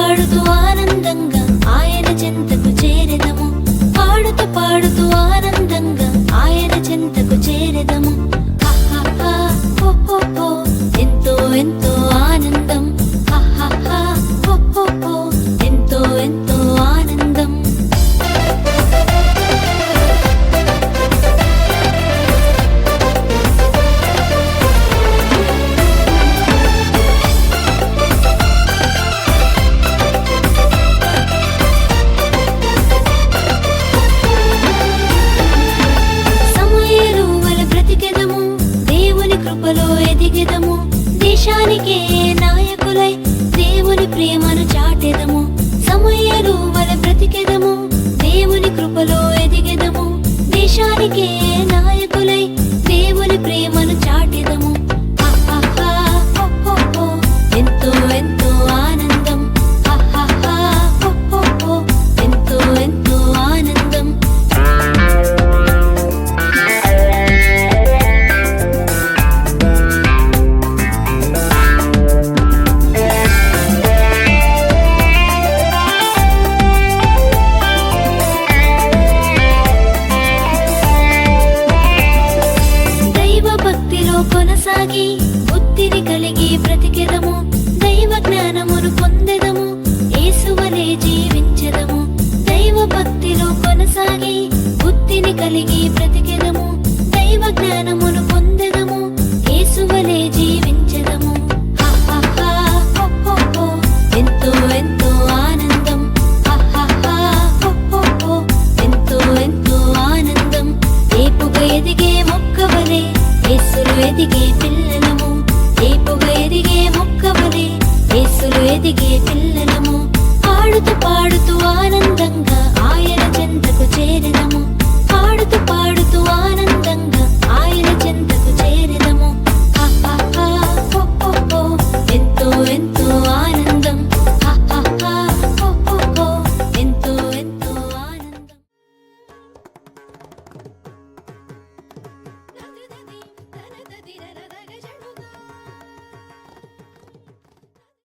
పాడుతూ ఆనందంగా ఆయన చెంతకు చేరెదము. పాడుతూ పాడుతూ ఆనందంగా ఆయన చెంతకు చేరెదము. హహహా హో హో హో ఎంతో ఎంతో ఆనందం. హహహా హో హో హో ఎంతో ఎంతో ఆనందం. కృపలో ఎదిగెదము. దేశానికే నాయకులై దేవుని ప్రేమను చాటెదము. సమయలు వలె బ్రతికెదము. దేవుని కృపలో ఎదిగెదము. దేశానికే నాయకులై దేవుని ప్రేమను చాటెదము. హహహా హో హో హో ఎంతో ఎంతో ఆనందం. హహహా హో హో హో ఎంతో ఎంతో ఆనందం. కొనసాగి బుద్ధిని కలిగి బ్రతికెదము. దైవ జ్ఞానమును పొందెదము. యేసువలే జీవించెదము. దైవ భక్తిలో కొనసాగి బుద్ధిని కలిగి బ్రతికెదము. దైవ జ్ఞానమును పొందెదము. యేసువలే జీవించెదము. హహహా హో హో హో ఎంతో ఎంతో ఆనందం. హహహా హో హో హో ఎంతో ఎంతో ఆనందం. ఏపుగా ఎదిగే మొక్కవలే యేసులు ఎదిగే పిల్లలము. ఏపుగా ఎదిగే మొక్కవలే యేసులు ఎదిగే పిల్లలము. పాడుతూ పాడుతూ ఆనందంగా